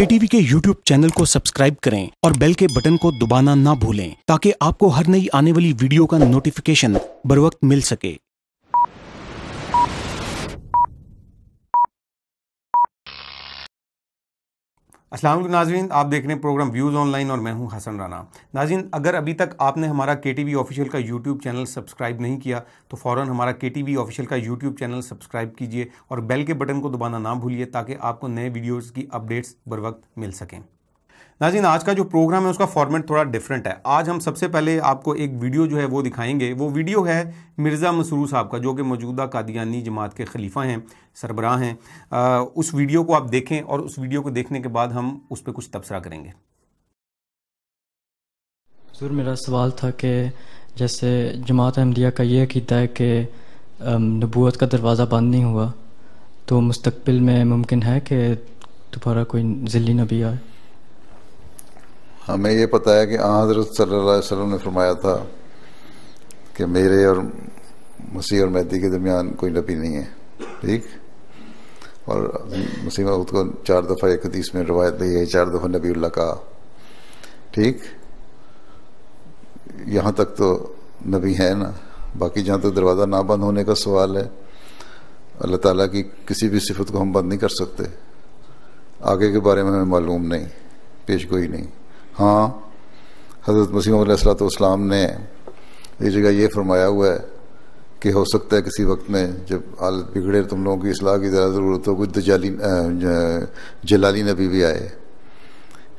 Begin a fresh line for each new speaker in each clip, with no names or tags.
KTV کے YouTube channel کو subscribe کریں اور بیل کے بٹن کو دبانا نہ بھولیں تاکہ آپ کو ہر نئی آنے والی ویڈیو کا نوٹیفیکیشن بروقت مل سکے۔
السلام علیکم ناظرین، آپ دیکھ رہے ہیں پروگرام ویوز آن لائن اور میں ہوں حسن رانا۔ ناظرین، اگر ابھی تک آپ نے ہمارا KTV آفیشیل کا YouTube چینل سبسکرائب نہیں کیا تو فوراً ہمارا KTV آفیشیل کا YouTube چینل سبسکرائب کیجئے اور بیل کے بٹن کو دبانا نہ بھولیے تاکہ آپ کو نئے ویڈیوز کی اپڈیٹس بروقت مل سکیں۔ ناظرین، آج کا جو پروگرام ہے اس کا فارمیٹ تھوڑا ڈیفرنٹ ہے۔ آج ہم سب سے پہلے آپ کو ایک ویڈیو جو ہے وہ دکھائیں گے۔ وہ ویڈیو ہے مرزا مسرور صاحب کا، جو کہ موجودہ قادیانی جماعت کے خلیفہ ہیں، سربراہ ہیں۔ اس ویڈیو کو آپ دیکھیں اور اس ویڈیو کو دیکھنے کے بعد ہم اس پہ کچھ تبصرہ کریں گے۔
حضور، میرا سوال تھا کہ جیسے جماعت احمدیہ کا یہ عقیدہ ہے کہ نبوت کا دروازہ بند نہیں ہوا، تو مستقبل میں ممکن ہے کہ دوبارہ کوئی ذلی نبی آئے؟
ہمیں یہ پتہ ہے کہ حضرت صلی اللہ علیہ وسلم نے فرمایا تھا کہ میرے اور مسیح اور مہدی کے درمیان کوئی نبی نہیں ہے، ٹھیک؟ اور مسیح موعود کو 4 دفعہ ایک حدیث میں روایت لی ہے، 4 دفعہ نبی اللہ کہا، ٹھیک؟ یہاں تک تو نبی ہے نا، باقی جہاں تک دروازہ نہ بند ہونے کا سوال ہے، اللہ تعالیٰ کی کسی بھی صفت کو ہم بند نہیں کر سکتے۔ آگے کے بارے میں ہمیں معلوم نہیں، پیش گوئی نہیں۔ ہاں، حضرت مسیح علیہ الصلوۃ والسلام نے اس جگہ یہ فرمایا ہوا ہے کہ ہو سکتا ہے کسی وقت میں جب حالت بگڑے تم لوگوں کی اصلاح کی ذرا ضرورت ہو، کچھ جلالی نبی بھی آئے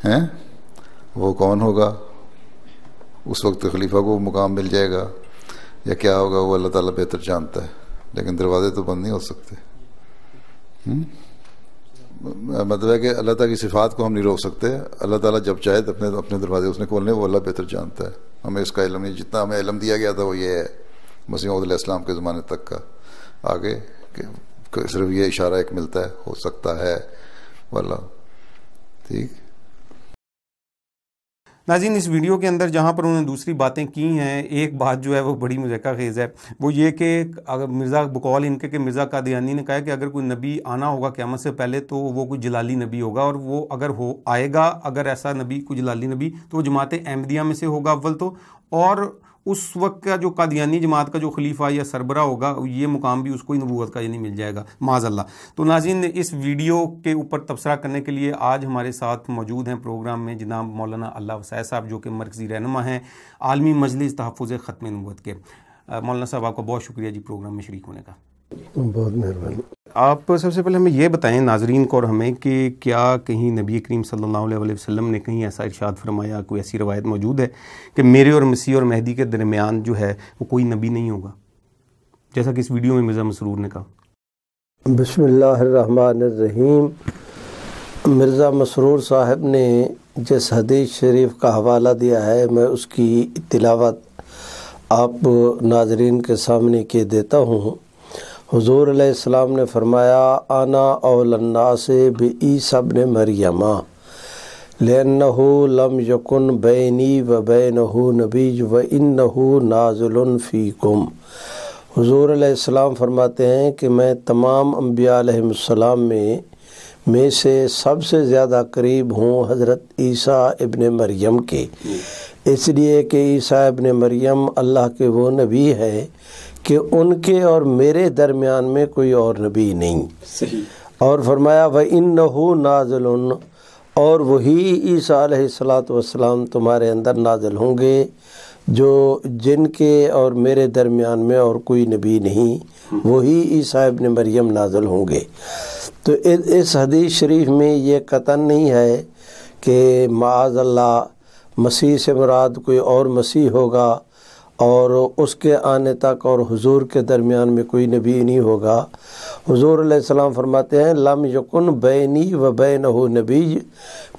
ہیں۔ وہ کون ہوگا؟ اس وقت خلیفہ کو مقام مل جائے گا یا کیا ہوگا، وہ اللہ تعالیٰ بہتر جانتا ہے، لیکن دروازے تو بند نہیں ہو سکتے۔ مطلب ہے کہ اللہ تعالیٰ کی صفات کو ہم نہیں روک سکتے۔ اللہ تعالیٰ جب چاہے اپنے دروازے اس نے کھولنے، وہ اللہ بہتر جانتا ہے۔ ہمیں اس کا علم نہیں، جتنا ہمیں علم دیا گیا تھا وہ یہ ہے مسیح موعود علیہ السلام کے زمانے تک کا۔ آگے کہ صرف یہ اشارہ ایک ملتا ہے، ہو سکتا ہے واللہ، ٹھیک۔
ناظرین، اس ویڈیو کے اندر جہاں پر انہوں نے دوسری باتیں کی ہیں، ایک بات جو ہے وہ بڑی مضحکہ خیز ہے، وہ یہ کہ اگر مرزا بقول ان کے کہ مرزا قادیانی نے کہا کہ اگر کوئی نبی آنا ہوگا قیامت سے پہلے تو وہ کوئی جلالی نبی ہوگا، اور وہ اگر آئے گا، اگر ایسا نبی کوئی جلالی نبی تو وہ جماعت احمدیہ میں سے ہوگا اول تو، اور اس وقت کا جو قادیانی جماعت کا جو خلیفہ یا سربراہ ہوگا یہ مقام بھی اس کو ہی نبوت کا یعنی مل جائے گا، معاذ اللہ۔ تو ناظرین، اس ویڈیو کے اوپر تبصرہ کرنے کے لیے آج ہمارے ساتھ موجود ہیں پروگرام میں جناب مولانا اللہ وسائے صاحب، جو کہ مرکزی رہنما ہیں عالمی مجلس تحفظ ختم نبوت کے۔ مولانا صاحب، آپ کا بہت شکریہ جی پروگرام میں شریک ہونے کا۔
بہت مہربانی۔
آپ سب سے پہلے ہمیں یہ بتائیں ناظرین کو اور ہمیں کہ کیا کہیں نبی کریم صلی اللہ علیہ وسلم نے کہیں ایسا ارشاد فرمایا، کوئی ایسی روایت موجود ہے کہ میرے اور مسیح اور مہدی کے درمیان جو ہے وہ کوئی نبی نہیں ہوگا، جیسا کہ اس ویڈیو میں مرزا مسرور نے کہا؟
بسم اللہ الرحمن الرحیم۔ مرزا مسرور صاحب نے جس حدیث شریف کا حوالہ دیا ہے، میں اس کی تلاوت آپ ناظرین کے سامنے کے دیتا ہوں۔ حضور علیہ السلام نے فرمایا، انا اول الناس بعیسی ابن مریم لأنہ لم یکن بینی و بینہ نبی و انہ نازل فیکم۔ حضور علیہ السلام فرماتے ہیں کہ میں تمام انبیاء علیہ السلام میں سے سب سے زیادہ قریب ہوں حضرت عیسیٰ ابن مریم کے، اس لیے کہ عیسیٰ ابن مریم اللہ کے وہ نبی ہے کہ ان کے اور میرے درمیان میں کوئی اور نبی نہیں۔
صحیح۔ اور
فرمایا وَإِنَّهُ نَازِلٌ، اور وہی عیسیٰ علیہ السلام تمہارے اندر نازل ہوں گے جو جن کے اور میرے درمیان میں اور کوئی نبی نہیں، وہی عیسیٰ ابن مریم نازل ہوں گے۔ تو اس حدیث شریف میں یہ قطعاً نہیں ہے کہ معاذ اللہ مسیح سے مراد کوئی اور مسیح ہوگا اور اس کے آنے تک اور حضور کے درمیان میں کوئی نبی نہیں ہوگا۔ حضور علیہ السلام فرماتے ہیں، لم یکن بینی و بینہ نبی،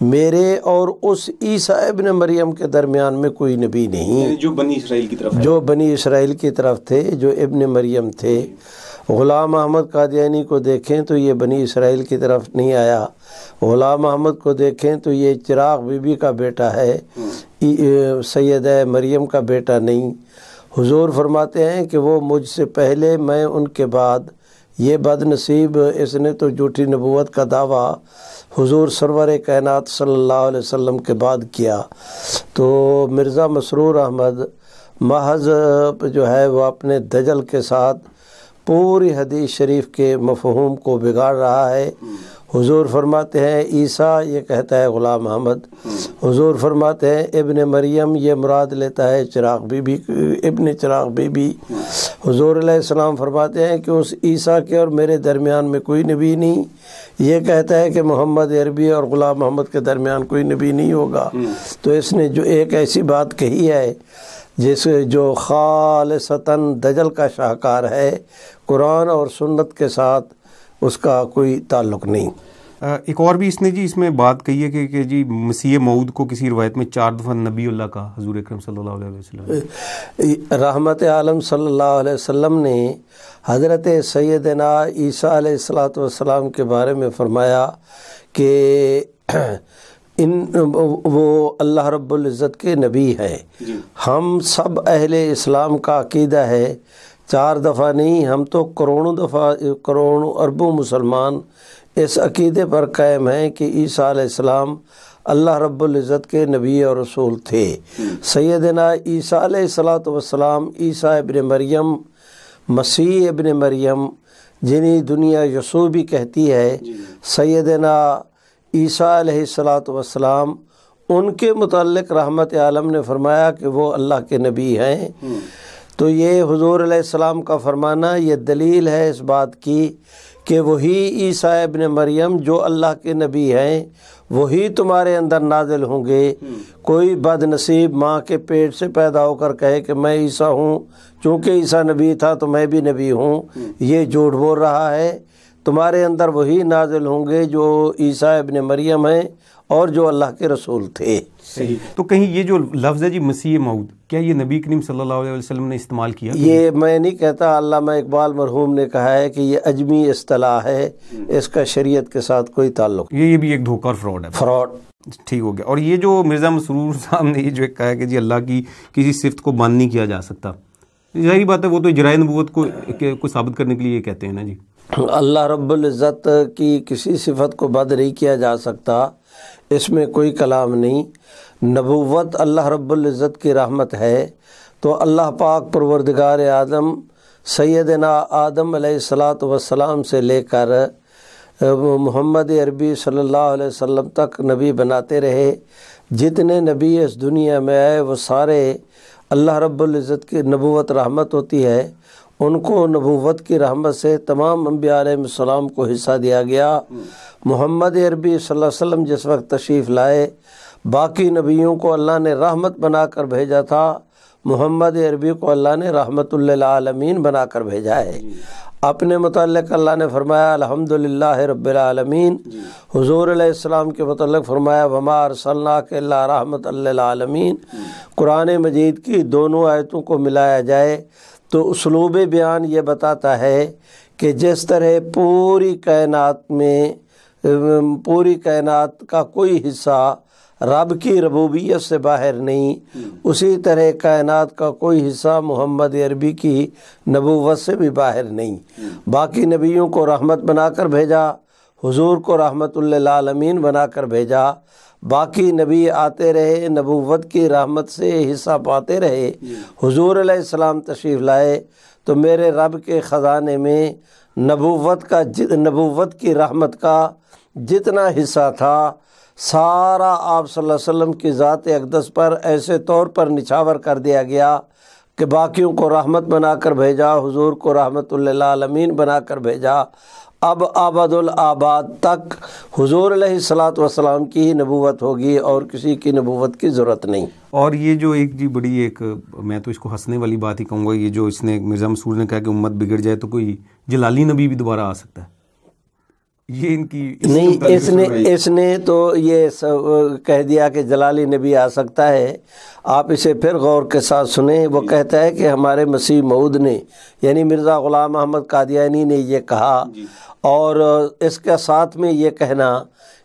میرے اور اس عیسیٰ ابن مریم کے درمیان میں کوئی نبی نہیں،
جو بنی اسرائیل کی طرف
جو بنی اسرائیل کی طرف تھے، جو ابن مریم تھے۔ غلام احمد قادیانی کو دیکھیں تو یہ بنی اسرائیل کی طرف نہیں آیا، غلام احمد کو دیکھیں تو یہ چراغ بی بی کا بیٹا ہے، سیدہ مریم کا بیٹا نہیں۔ حضور فرماتے ہیں کہ وہ مجھ سے پہلے، میں ان کے بعد، یہ بد نصیب اس نے تو جھوٹی نبوت کا دعویٰ حضور سرور کائنات صلی اللہ علیہ وسلم کے بعد کیا، تو مرزا مسرور احمد محض جو ہے وہ اپنے دجل کے ساتھ پوری حدیث شریف کے مفہوم کو بگاڑ رہا ہے۔ حضور فرماتے ہیں عیسیٰ، یہ کہتا ہے غلام احمد، حضور فرماتے ہیں ابن مریم، یہ مراد لیتا ہے چراغ بی بی، ابن چراغ بی بی۔ حضور علیہ السلام فرماتے ہیں کہ اس عیسیٰ کے اور میرے درمیان میں کوئی نبی نہیں، یہ کہتا ہے کہ محمد عربی اور غلام محمد کے درمیان کوئی نبی نہیں ہوگا۔ تو اس نے جو ایک ایسی بات کہی ہے جس جو خالصتاً دجل کا شاہکار ہے، قرآن اور سنت کے ساتھ اس کا کوئی تعلق نہیں۔
ایک اور بھی اس نے جی اس میں بات کہی ہے کہ جی مسیح موعود کو کسی روایت میں 4 دفعہ نبی اللہ کا حضور اکرم صلی اللہ علیہ وسلم،
رحمت عالم صلی اللہ علیہ وسلم نے حضرت سیدنا عیسیٰ علیہ الصلاۃ والسلام کے بارے میں فرمایا کہ وہ اللہ رب العزت کے نبی ہے۔ ہم سب اہل اسلام کا عقیدہ ہے، 4 دفعہ نہیں، ہم تو کروڑوں دفعہ، کروڑوں اربوں مسلمان اس عقیدے پر قائم ہیں کہ عیسیٰ علیہ السلام اللہ رب العزت کے نبی اور رسول تھے۔ سیدنا عیسیٰ علیہ الصلاۃ والسلام، عیسیٰ ابن مریم، مسیح ابن مریم، جنہیں دنیا یسوع بھی کہتی ہے، سیدنا عیسیٰ علیہ الصلاۃ والسلام، ان کے متعلق رحمت عالم نے فرمایا کہ وہ اللہ کے نبی ہیں۔ تو یہ حضور علیہ السلام کا فرمانا یہ دلیل ہے اس بات کی کہ وہی عیسیٰ ابن مریم جو اللہ کے نبی ہیں وہی تمہارے اندر نازل ہوں گے۔ کوئی بد نصیب ماں کے پیٹ سے پیدا ہو کر کہے کہ میں عیسیٰ ہوں، چونکہ عیسیٰ نبی تھا تو میں بھی نبی ہوں، یہ جھوٹ بول رہا ہے۔ تمہارے اندر وہی نازل ہوں گے جو عیسیٰ ابن مریم ہیں اور جو اللہ کے رسول تھے۔
صحیح۔ تو کہیں یہ جو لفظ ہے جی مسیح موعود، کیا یہ نبی کریم صلی اللہ علیہ وسلم نے استعمال کیا؟
یہ میں نہیں کہتا، علامہ اقبال مرحوم نے کہا ہے کہ یہ اجمی اصطلاح ہے، اس کا شریعت کے ساتھ کوئی تعلق۔
یہ بھی ایک دھوکہ اور فراڈ ہے۔
فراڈ،
ٹھیک ہو گیا۔ اور یہ جو مرزا مسرور صاحب نے یہ جو کہا ہے کہ جی اللہ کی کسی صفت کو بند نہیں کیا جا سکتا، ظاہری بات ہے وہ تو اجرائے نبوت کو ثابت کرنے کے لیے یہ کہتے ہیں نا جی۔
اللہ رب العزت کی کسی صفت کو بد نہیں کیا جا سکتا، اس میں کوئی کلام نہیں۔ نبوت اللہ رب العزت کی رحمت ہے، تو اللہ پاک پروردگار آدم سیدنا آدم علیہ الصلاۃ والسلام سے لے کر محمد عربی صلی اللہ علیہ وسلم تک نبی بناتے رہے۔ جتنے نبی اس دنیا میں آئے وہ سارے اللہ رب العزت کی نبوت رحمت ہوتی ہے، ان کو نبوت کی رحمت سے تمام انبیاء علیہ السلام کو حصہ دیا گیا۔ محمد عربی صلی اللہ علیہ وسلم جس وقت تشریف لائے، باقی نبیوں کو اللہ نے رحمت بنا کر بھیجا تھا، محمد عربی کو اللہ نے رحمت للعالمین بنا کر بھیجا ہے۔ اپنے متعلق اللہ نے فرمایا الحمدللہ رب العالمین، حضور علیہ السلام کے متعلق فرمایا وما ارسلناک الا رحمت للعالمین۔ قرآن مجید کی دونوں آیتوں کو ملایا جائے تو اسلوب بیان یہ بتاتا ہے کہ جس طرح پوری کائنات کا کوئی حصہ رب کی ربوبیت سے باہر نہیں، اسی طرح کائنات کا کوئی حصہ محمد عربی کی نبوت سے بھی باہر نہیں۔ باقی نبیوں کو رحمت بنا کر بھیجا، حضور کو رحمت للعالمین بنا کر بھیجا، باقی نبی آتے رہے، نبوت کی رحمت سے حصہ پاتے رہے۔ حضور علیہ السلام تشریف لائے تو میرے رب کے خزانے میں نبوت کی رحمت کا جتنا حصہ تھا سارا آپ صلی اللہ علیہ وسلم کی ذات اقدس پر ایسے طور پر نچھاور کر دیا گیا کہ باقیوں کو رحمت بنا کر بھیجا، حضور کو رحمت للعالمین بنا کر بھیجا۔ اب آباد الآباد تک حضور علیہ الصلاۃ والسلام کی ہی نبوت ہوگی اور کسی کی نبوت کی ضرورت نہیں۔
اور یہ جو ایک جی بڑی ایک میں تو اس کو ہنسنے والی بات ہی کہوں گا، یہ جو اس نے مرزا مسرور نے کہا کہ امت بگڑ جائے تو کوئی جلالی نبی بھی دوبارہ آ سکتا ہے، یہ ان کی
نہیں، اس نے تو یہ کہہ دیا کہ جلالی نبی آ سکتا ہے۔ آپ اسے پھر غور کے ساتھ سنیں، وہ کہتا ہے کہ ہمارے مسیح موعود نے یعنی مرزا غلام احمد قادیانی نے یہ کہا، اور اس کے ساتھ میں یہ کہنا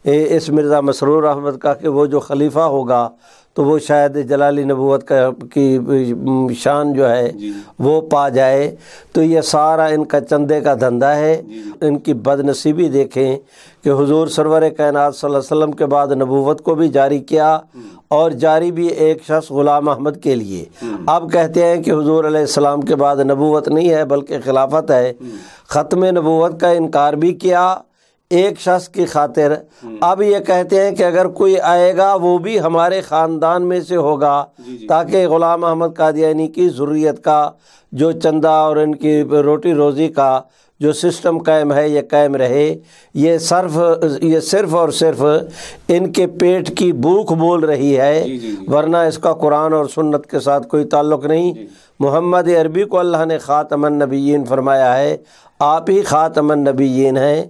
اس مرزا مسرور احمد کا کہ وہ جو خلیفہ ہوگا تو وہ شاید جلالی نبوت کی شان جو ہے وہ پا جائے. تو یہ سارا ان کا چندے کا دھندا ہے. ان کی بد نصیبی دیکھیں کہ حضور سرور کائنات صلی اللہ علیہ وسلم کے بعد نبوت کو بھی جاری کیا اور جاری بھی ایک شخص غلام احمد کے لیے. اب کہتے ہیں کہ حضور علیہ السلام کے بعد نبوت نہیں ہے بلکہ خلافت ہے. ختم نبوت کا انکار بھی کیا ایک شخص کی خاطر. اب یہ کہتے ہیں کہ اگر کوئی آئے گا وہ بھی ہمارے خاندان میں سے ہوگا تاکہ غلام احمد قادیانی کی ذریت کا جو چندہ اور ان کی روٹی روزی کا جو سسٹم قائم ہے یہ قائم رہے. یہ صرف اور صرف ان کے پیٹ کی بھوک بول رہی ہے ورنہ اس کا قرآن اور سنت کے ساتھ کوئی تعلق نہیں. محمد عربی کو اللہ نے خاتم النبیین فرمایا ہے. آپ ہی خاتم النبیین ہیں،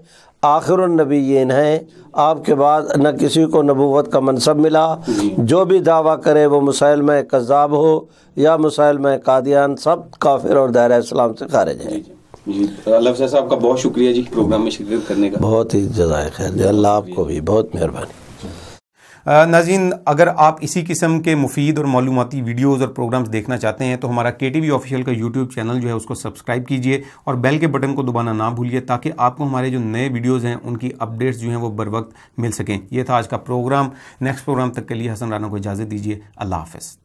آخر النبیین ہیں. آپ کے بعد نہ کسی کو نبوت کا منصب ملا. جو بھی دعویٰ کرے وہ مسلمہ کذاب ہو یا مسلمہ قادیان، سب کافر اور دائرہ اسلام سے خارج ہیں.
اللہ حافظ صاحب کا بہت شکریہ جی پروگرام میں شرکت کرنے کا.
بہت ہی جزائے خیر جی. اللہ آپ کو بھی بہت مہربانی.
ناظرین، اگر آپ اسی قسم کے مفید اور معلوماتی ویڈیوز اور پروگرامز دیکھنا چاہتے ہیں تو ہمارا KTV آفیشیل کا یوٹیوب چینل جو ہے اس کو سبسکرائب کیجئے اور بیل کے بٹن کو دبانا نہ بھولیے تاکہ آپ کو ہمارے جو نئے ویڈیوز ہیں ان کی اپڈیٹس جو ہیں وہ بر وقت مل سکیں. یہ تھا آج کا پروگرام. نیکسٹ پروگرام تک کے لیے حسن رانا کو اجازت دیجیے. اللہ حافظ.